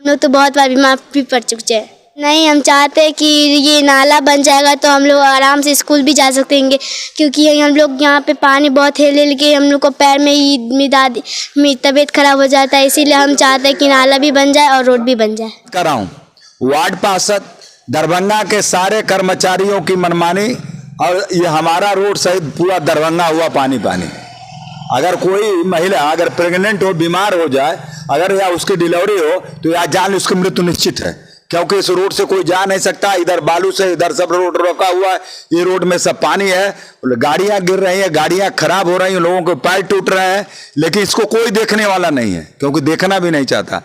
हम लोग तो बहुत बार बीमार भी पड़ चुके हैं। नहीं, हम चाहते हैं कि ये नाला बन जाएगा तो हम लोग आराम से स्कूल भी जा सकेंगे, क्योंकि हम लोग यहाँ पे पानी बहुत हिल के हम लोग को पैर में ही तबीयत खराब हो जाता है। इसीलिए हम चाहते हैं कि नाला भी बन जाए और रोड भी बन जाए। कर रहा हूँ वार्ड पार्षद दरभंगा के सारे कर्मचारियों की मनमानी, और ये हमारा रोड सहित पूरा दरभंगा हुआ पानी पानी। अगर कोई महिला अगर प्रेग्नेंट हो, बीमार हो जाए, अगर या उसकी डिलीवरी हो, तो या जान उसकी मृत्यु निश्चित है, क्योंकि इस रोड से कोई जा नहीं सकता। इधर बालू से इधर सब रोड रोका हुआ है, ये रोड में सब पानी है, गाड़ियां गिर रही हैं, गाड़ियां खराब हो रही हैं, लोगों के पैर टूट रहे हैं, लेकिन इसको कोई देखने वाला नहीं है, क्योंकि देखना भी नहीं चाहता।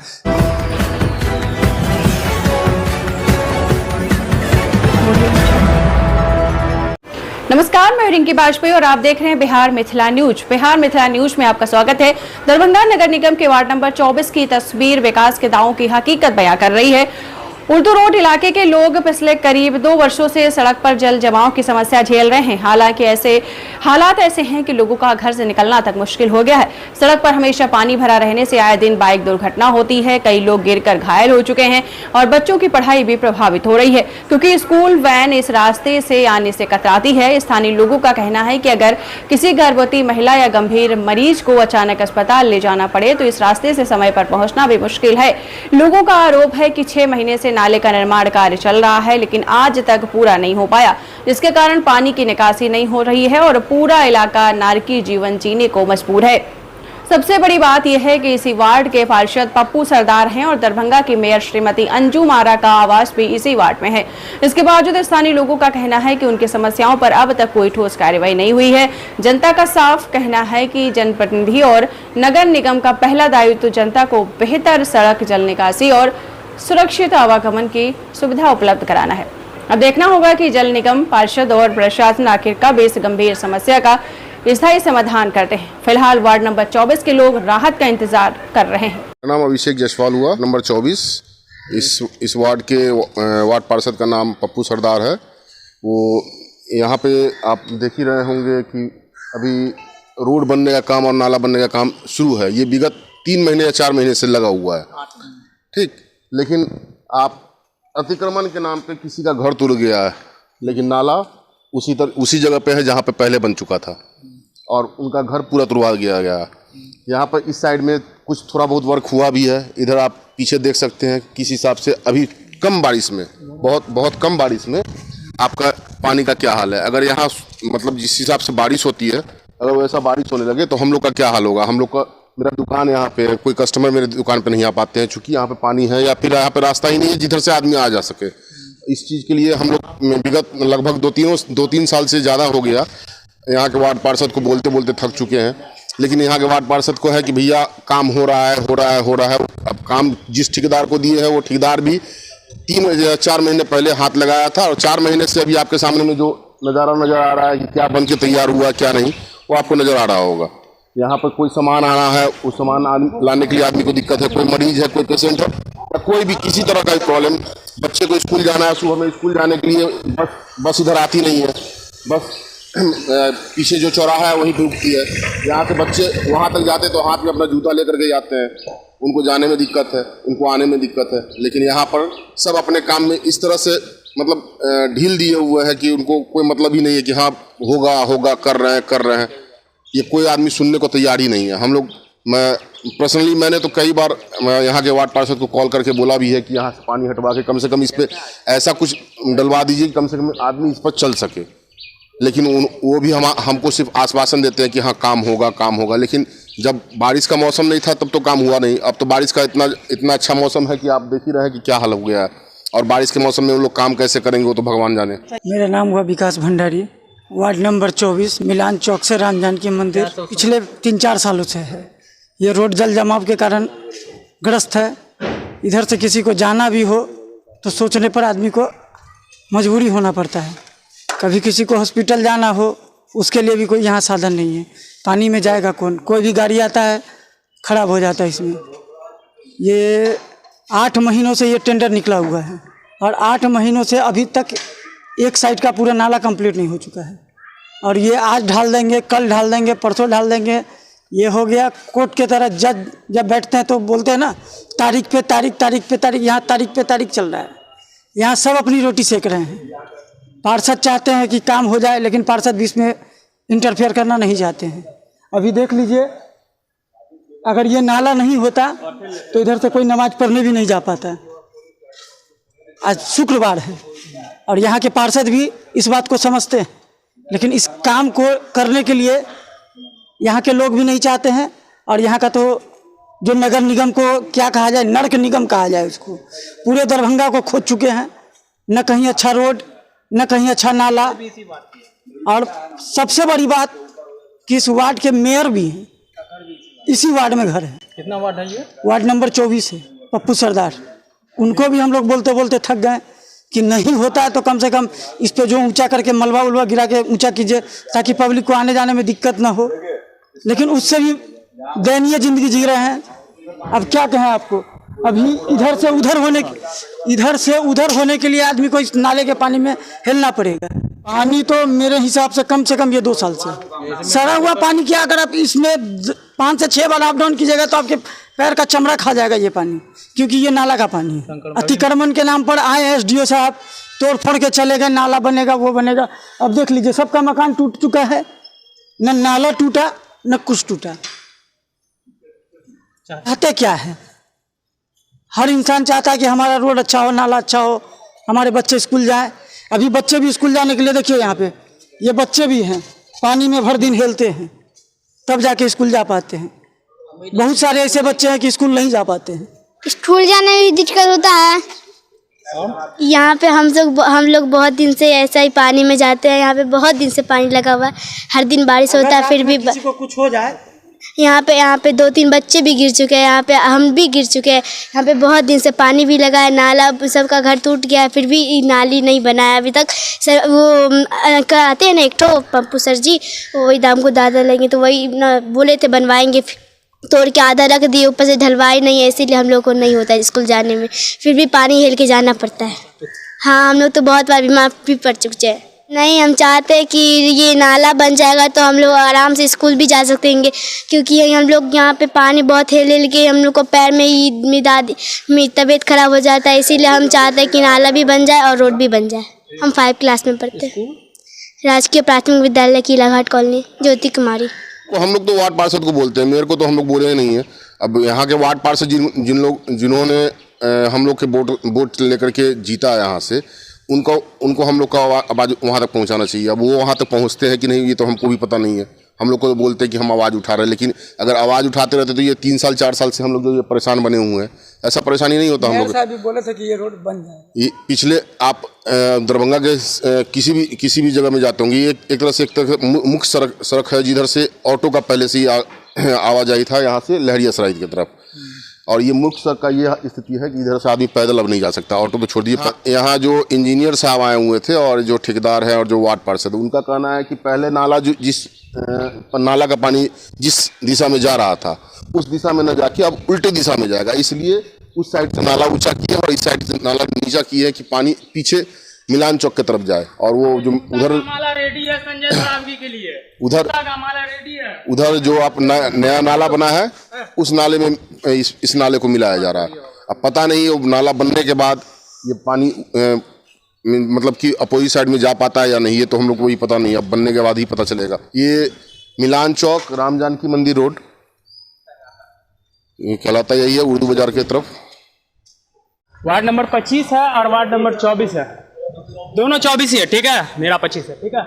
नमस्कार, मैं रिंकी बाजपेयी और आप देख रहे हैं बिहार मिथिला न्यूज। बिहार मिथिला न्यूज में आपका स्वागत है। दरभंगा नगर निगम के वार्ड नंबर 24 की तस्वीर विकास के दावों की हकीकत बयां कर रही है। उर्दू रोड इलाके के लोग पिछले करीब 2 वर्षों से सड़क पर जल जमाव की समस्या झेल रहे हैं। हालांकि हालात ऐसे हैं कि लोगों का घर से निकलना तक मुश्किल हो गया है। सड़क पर हमेशा पानी भरा रहने से आए दिन बाइक दुर्घटना होती है, कई लोग गिरकर घायल हो चुके हैं और बच्चों की पढ़ाई भी प्रभावित हो रही है, क्योंकि स्कूल वैन इस रास्ते से आने से कतराती है। स्थानीय लोगों का कहना है कि अगर किसी गर्भवती महिला या गंभीर मरीज को अचानक अस्पताल ले जाना पड़े तो इस रास्ते से समय पर पहुंचना भी मुश्किल है। लोगों का आरोप है कि 6 महीने से नाले का निर्माण कार्य चल रहा है, लेकिन आज तक पूरा नहीं हो पाया, जिसके कारण पानी की निकासी नहीं हो रही है और पूरा इलाका नारकी जीवन जीने को मजबूर है। सबसे बड़ी बात यह है कि इसी वार्ड के पार्षद पप्पू सरदार हैं और दरभंगा की मेयर श्रीमती अंजू मारा का आवास भी इसी वार्ड में है। इसके बावजूद स्थानीय लोगों का कहना है कि उनकी समस्याओं पर अब तक कोई ठोस कार्रवाई नहीं हुई है। जनता का साफ कहना है कि जनप्रतिनिधि और नगर निगम का पहला दायित्व तो जनता को बेहतर सड़क, जल निकासी और सुरक्षित आवागमन की सुविधा उपलब्ध कराना है। अब देखना होगा कि जल निगम, पार्षद और प्रशासन आखिर कब इस गंभीर समस्या का स्थायी समाधान करते हैं। फिलहाल वार्ड नंबर 24 के लोग राहत का इंतजार कर रहे हैं। मेरा नाम अभिषेक जसवाल हुआ, नंबर 24। इस वार्ड के वार्ड पार्षद का नाम पप्पू सरदार है। वो यहाँ पे आप देख ही रहे होंगे कि अभी रोड बनने का काम और नाला बनने का काम शुरू है। ये विगत 3 महीने या 4 महीने से लगा हुआ है, ठीक। लेकिन आप अतिक्रमण के नाम पे किसी का घर तुड़ गया है, लेकिन नाला उसी जगह पे है जहाँ पे पहले बन चुका था और उनका घर पूरा तुड़वा गया गया। यहाँ पर इस साइड में कुछ थोड़ा बहुत वर्क हुआ भी है। इधर आप पीछे देख सकते हैं, किस हिसाब से अभी कम बारिश में, बहुत कम बारिश में आपका पानी का क्या हाल है। अगर यहाँ मतलब जिस हिसाब से बारिश होती है, अगर वैसा बारिश होने लगे तो हम लोग का क्या हाल होगा। हम लोग का, मेरा दुकान यहाँ पे, कोई कस्टमर मेरे दुकान पे नहीं आ पाते हैं, चूँकि यहाँ पे पानी है या फिर यहाँ पे रास्ता ही नहीं है जिधर से आदमी आ जा सके। इस चीज़ के लिए हम लोग विगत लगभग 2-3 साल से ज़्यादा हो गया यहाँ के वार्ड पार्षद को बोलते बोलते थक चुके हैं। लेकिन यहाँ के वार्ड पार्षद को है कि भैया काम हो रहा है। अब काम जिस ठेकेदार को दिए है वो ठेकेदार भी 3-4 महीने पहले हाथ लगाया था और 4 महीने से अभी आपके सामने में जो नज़ारा नज़र आ रहा है कि क्या बन के तैयार हुआ क्या नहीं, वो आपको नज़र आ रहा होगा। यहाँ पर कोई सामान आना है, उस सामान लाने के लिए आदमी को दिक्कत है, कोई मरीज है, कोई पेशेंट है, या कोई भी किसी तरह का प्रॉब्लम, बच्चे को स्कूल जाना है, सुबह में स्कूल जाने के लिए बस इधर आती नहीं है। बस पीछे जो चौराहा है वहीं पे रुकती है। यहाँ से बच्चे वहाँ तक जाते तो हाथ में अपना जूता लेकर के जाते हैं, उनको जाने में दिक्कत है, उनको आने में दिक्कत है। लेकिन यहाँ पर सब अपने काम में इस तरह से मतलब ढील दिए हुए हैं कि उनको कोई मतलब ही नहीं है कि हाँ होगा कर रहे हैं। ये कोई आदमी सुनने को तैयार ही नहीं है। हम लोग, मैंने तो कई बार यहाँ के वार्ड पार्षद को कॉल करके बोला भी है कि यहाँ से पानी हटवा के कम से कम इस पर ऐसा कुछ डलवा दीजिए कि कम से कम आदमी इस पर चल सके। लेकिन वो भी हमको सिर्फ आश्वासन देते हैं कि हाँ काम होगा। लेकिन जब बारिश का मौसम नहीं था तब तो काम हुआ नहीं। अब तो बारिश का इतना अच्छा मौसम है कि आप देख ही रहे हैं कि क्या हाल हो गया है। और बारिश के मौसम में वो लोग काम कैसे करेंगे वो तो भगवान जाने। मेरा नाम हुआ विकास भंडारी, वार्ड नंबर 24, मिलान चौक से राम जानकी मंदिर। पिछले 3-4 सालों से है ये रोड जल जमाव के कारण ग्रस्त है। इधर से किसी को जाना भी हो तो सोचने पर आदमी को मजबूरी होना पड़ता है। कभी किसी को हॉस्पिटल जाना हो उसके लिए भी कोई यहाँ साधन नहीं है। पानी में जाएगा कौन? कोई भी गाड़ी आता है खराब हो जाता है। इसमें ये 8 महीनों से ये टेंडर निकला हुआ है और 8 महीनों से अभी तक एक साइड का पूरा नाला कंप्लीट नहीं हो चुका है। और ये आज ढाल देंगे, कल ढाल देंगे, परसों ढाल देंगे, ये हो गया कोर्ट के तरह, जज जब बैठते हैं तो बोलते हैं ना तारीख पे तारीख, तारीख पे तारीख, यहाँ तारीख पे तारीख चल रहा है। यहाँ सब अपनी रोटी सेक रहे हैं। पार्षद चाहते हैं कि काम हो जाए, लेकिन पार्षद भी इसमें इंटरफेयर करना नहीं चाहते हैं। अभी देख लीजिए, अगर ये नाला नहीं होता तो इधर से कोई नमाज पढ़ने भी नहीं जा पाता। आज शुक्रवार है और यहाँ के पार्षद भी इस बात को समझते हैं, लेकिन इस काम को करने के लिए यहाँ के लोग भी नहीं चाहते हैं। और यहाँ का तो जो नगर निगम को क्या कहा जाए, नर्क निगम कहा जाए उसको, पूरे दरभंगा को खोद चुके हैं। न कहीं अच्छा रोड, न कहीं अच्छा नाला, और सबसे बड़ी बात कि इस वार्ड के मेयर भी हैं, इसी वार्ड में घर है। कितना वार्ड है ये? वार्ड नंबर 24 है, पप्पू सरदार। उनको भी हम लोग बोलते बोलते थक गए कि नहीं होता है तो कम से कम इस पे जो ऊंचा करके मलबा उलवा गिरा के ऊंचा कीजिए, ताकि पब्लिक को आने जाने में दिक्कत ना हो। लेकिन उससे भी दयनीय जिंदगी जी रहे हैं। अब क्या कहें आपको, अभी इधर से उधर होने के लिए आदमी को इस नाले के पानी में हिलना पड़ेगा। पानी तो मेरे हिसाब से कम 2 साल से सड़ा हुआ पानी। क्या अगर आप इसमें 5 से 6 बार अप डाउन कीजिएगा तो आपके पैर का चमड़ा खा जाएगा ये पानी, क्योंकि ये नाला का पानी है। अतिक्रमण के नाम पर आए SDO साहब, तोड़ फोड़ के चले गए, नाला बनेगा वो बनेगा। अब देख लीजिए, सबका मकान टूट चुका है, न नाला टूटा न कुछ टूटा। चाहते क्या है? हर इंसान चाहता है कि हमारा रोड अच्छा हो, नाला अच्छा हो, हमारे बच्चे स्कूल जाएं। अभी बच्चे भी स्कूल जाने के लिए देखिए, यहाँ पे ये बच्चे भी हैं, पानी में भर दिन खेलते हैं, तब जाके स्कूल जा पाते हैं। बहुत सारे ऐसे बच्चे हैं कि स्कूल नहीं जा पाते हैं। स्कूल जाने में भी दिक्कत होता है। यहाँ पे हम लोग बहुत दिन से ऐसा ही पानी में जाते हैं। यहाँ पे बहुत दिन से पानी लगा हुआ है, हर दिन बारिश होता है, फिर भी किसी को कुछ हो जाए। यहाँ पे 2-3 बच्चे भी गिर चुके हैं, यहाँ पे हम भी गिर चुके हैं। यहाँ पे बहुत दिन से पानी भी लगा है, नाला सबका घर टूट गया है, फिर भी नाली नहीं बनाया अभी तक। सर वो कहते हैं ना, एक तो पप्पू सर जी, वही दाम को दादा लेंगे, तो वही ना बोले थे बनवाएंगे, तोड़ के आधा रख दिए, ऊपर से ढलवाई नहीं है, इसीलिए हम लोग को नहीं होता है स्कूल जाने में, फिर भी पानी हिल के जाना पड़ता है। हाँ, हम लोग तो बहुत बार बीमार भी पड़ चुके हैं। नहीं, हम चाहते हैं कि ये नाला बन जाएगा तो हम लोग आराम से स्कूल भी जा सकते हैं, क्योंकि हम लोग यहाँ पे पानी बहुत हिल के हम लोग को पैर में ही तबीयत खराब हो जाता है। इसीलिए हम चाहते हैं कि नाला भी बन जाए और रोड भी बन जाए। हम 5 क्लास में पढ़ते हैं, राजकीय प्राथमिक विद्यालय किलाघाट कॉलोनी, ज्योति कुमारी। तो हम लोग तो वार्ड पार्षद को बोलते हैं, मेयर को तो हम लोग बोले ही नहीं है। अब यहाँ के वार्ड पार्षद जिन्होंने हम लोग के वोट लेकर के जीता यहाँ से, उनको हम लोग का आवाज़ वहाँ तक पहुँचाना चाहिए। अब वो वहाँ तक पहुँचते हैं कि नहीं, ये तो हमको भी पता नहीं है। हम लोग को तो बोलते हैं कि हम आवाज़ उठा रहे हैं, लेकिन अगर आवाज़ उठाते रहते तो ये 3 साल 4 साल से हम लोग जो ये परेशान बने हुए हैं, ऐसा परेशानी नहीं होता। हम लोग भी बोले थे कि ये रोड बन जाए। ये पिछले आप दरभंगा के किसी भी जगह में जाते होंगे, ये एक तरह से मुख्य सड़क है, जिधर से ऑटो का पहले से ही आवाजाही था, यहाँ से लहरियासराय की तरफ। और ये मुख्य सड़क का ये स्थिति है कि इधर से आदमी पैदल अब नहीं जा सकता, ऑटो तो छोड़ दिए। हाँ। यहाँ जो इंजीनियर साहब आए हुए थे और जो ठेकेदार है और जो वार्ड पार्षद, उनका कहना है कि पहले नाला जिस नाला का पानी जिस दिशा में जा रहा था, उस दिशा में न जाके अब उल्टे दिशा में जाएगा, इसलिए उस साइड से नाला ऊंचा किया और इस साइड से नाला नीचा किया है कि पानी पीछे मिलान चौक की तरफ जाए। और वो जो उधर नाला रेडी है संजय सरावगी के लिए, नाला रेडी है। उधर जो आप नया नाला बना है, उस नाले में इस नाले को मिलाया जा रहा है। अब पता नहीं वो नाला बनने के बाद ये पानी मतलब कि अपोजिट साइड में जा पाता है या नहीं, ये तो हम लोग को भी पता नहीं, अब बनने के बाद ही पता चलेगा। ये मिलान चौक राम जानकी मंदिर रोड ये कहलाता यही है, उर्दू बाजार की तरफ। वार्ड नंबर 25 है और वार्ड नंबर 24 है, दोनों 24 ही है, ठीक है, मेरा 25 है, ठीक है।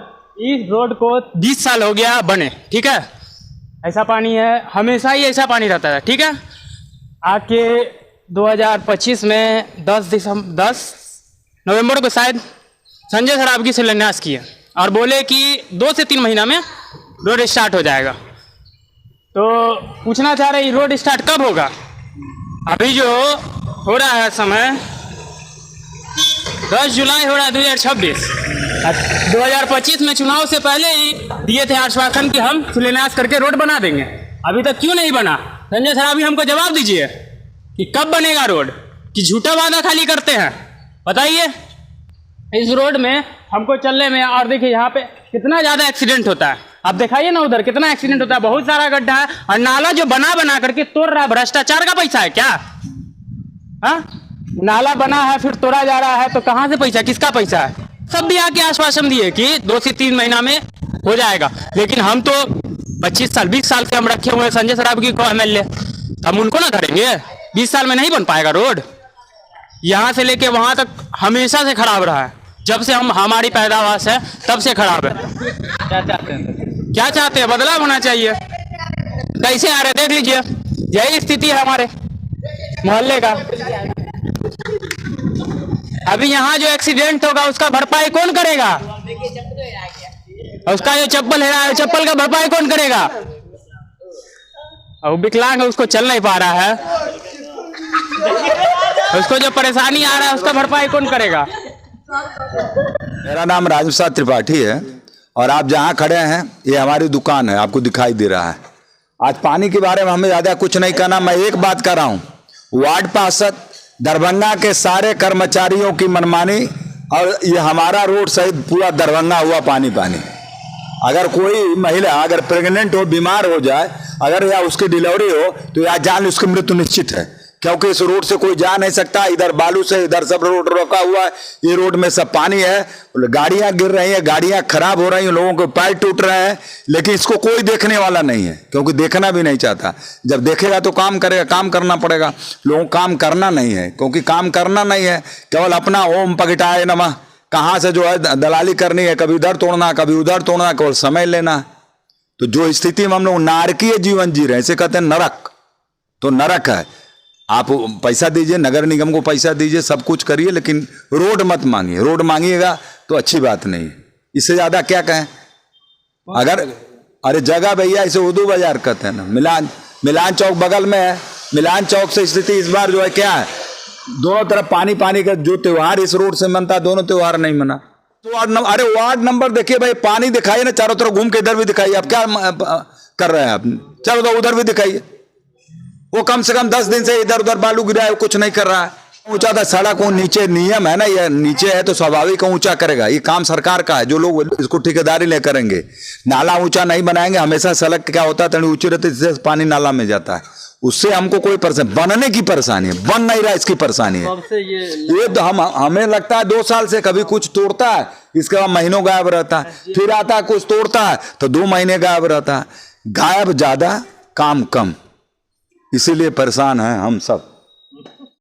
इस रोड को 20 साल हो गया बने, ठीक है। ऐसा पानी है, हमेशा ही ऐसा पानी रहता है, ठीक है। आके 2025 में 10 नवंबर को शायद संजय सरावगी से शिलान्यास किए और बोले कि 2 से 3 महीना में रोड स्टार्ट हो जाएगा। तो पूछना चाह रहे रोड स्टार्ट कब होगा? अभी जो हो रहा है समय 10 जुलाई हो रहा है 2026। 2025 में चुनाव से पहले ही दिए थे आश्वासन कि हम शिलान्यास करके रोड बना देंगे, अभी तक क्यों नहीं बना? संजय सरावगी हमको जवाब दीजिए कि कब बनेगा रोड, कि झूठा वादा खाली करते हैं, बताइए। इस रोड में हमको चलने में, और देखिए यहाँ पे कितना ज़्यादा एक्सीडेंट होता है, आप दिखाइए ना उधर कितना एक्सीडेंट होता है, बहुत सारा गड्ढा है और नाला जो बना करके तोड़ रहा है, भ्रष्टाचार का पैसा है क्या? हाँ, नाला बना है फिर तोड़ा जा रहा है, तो कहाँ से पैसा, किसका पैसा है? सब भी आके आश्वासन दिए कि 2 से 3 महीना में हो जाएगा, लेकिन हम तो 25 साल 20 साल से हम रखे हुए हैं संजय सरावगी को MLA, हम उनको ना करेंगे? 20 साल में नहीं बन पाएगा रोड? यहाँ से लेके वहां तक हमेशा से खराब रहा है, जब से हमारी पैदावार है तब से खराब है। क्या चाहते हैं? बदलाव होना चाहिए। कैसे आ रहे देख लीजिए, यही स्थिति है हमारे मोहल्ले का। अभी यहाँ जो एक्सीडेंट होगा उसका भरपाई कौन करेगा? उसका जो चप्पल है, चप्पल का भरपाई कौन करेगा? और विकलांग है, उसको चल नहीं पा रहा है, उसको जो परेशानी आ रहा है उसका भरपाई कौन करेगा? मेरा नाम राजू प्रसाद त्रिपाठी है और आप जहाँ खड़े हैं ये हमारी दुकान है, आपको दिखाई दे रहा है। आज पानी के बारे में हमें ज़्यादा कुछ नहीं कहना, मैं एक बात कर रहा हूँ, वार्ड पार्षद दरभंगा के सारे कर्मचारियों की मनमानी और ये हमारा रोड सहित पूरा दरभंगा हुआ पानी पानी। अगर कोई महिला अगर प्रेग्नेंट हो, बीमार हो जाए, अगर या उसकी डिलीवरी हो तो या जान उसकी मृत्यु निश्चित है, क्योंकि इस रोड से कोई जा नहीं सकता। इधर बालू से इधर सब रोड रोका हुआ है, ये रोड में सब पानी है, गाड़ियां गिर रही हैं, गाड़ियां खराब हो रही हैं, लोगों के पैर टूट रहे हैं, लेकिन इसको कोई देखने वाला नहीं है, क्योंकि देखना भी नहीं चाहता। जब देखेगा तो काम करेगा, काम करना पड़ेगा। लोगों को काम करना नहीं है, क्योंकि काम करना नहीं है, केवल अपना ओम पगटाए नमः, कहाँ से जो है दलाली करनी है, कभी इधर तोड़ना कभी उधर तोड़ना, केवल समय लेना। तो जो स्थिति में हम लोग नारकीय जीवन जी रहे हैं, इसे कहते हैं नरक। तो नरक है, आप पैसा दीजिए, नगर निगम को पैसा दीजिए, सब कुछ करिए, लेकिन रोड मत मांगिए। रोड मांगिएगा तो अच्छी बात नहीं है, इससे ज्यादा क्या कहें। अगर अरे जगह भैया इसे उर्दू बाजार कहते हैं ना, मिलान चौक बगल में है, मिलान चौक से स्थिति इस बार जो है क्या है, दोनों तरफ पानी पानी का जो त्योहार इस रोड से मनता, दोनों त्योहार नहीं मना। तो अरे वार्ड नंबर देखिए भाई, पानी दिखाइए ना चारों तरफ घूम के, इधर भी दिखाइए। आप क्या कर रहे हैं आप? चलो तो उधर भी दिखाइए। वो कम से कम 10 दिन से इधर उधर बालू गिरा है, कुछ नहीं कर रहा है। ऊंचा था सड़क, वो नीचे नियम है ना, ये नीचे है तो स्वाभाविक ऊंचा करेगा। ये काम सरकार का है, जो लोग इसको ठेकेदारी ले करेंगे। नाला ऊंचा नहीं बनाएंगे, हमेशा सड़क क्या होता है, तनी ऊंची रहती है, जिससे पानी नाला में जाता है, उससे हमको कोई परेशानी, बनने की परेशानी है, बन नहीं रहा इसकी परेशानी है। ये तो हमें लगता है 2 साल से कभी कुछ तोड़ता है, इसके बाद महीनों गायब रहता है, फिर आता है कुछ तोड़ता है तो 2 महीने गायब रहता है। गायब ज्यादा काम कम, इसीलिए परेशान हैं हम सब।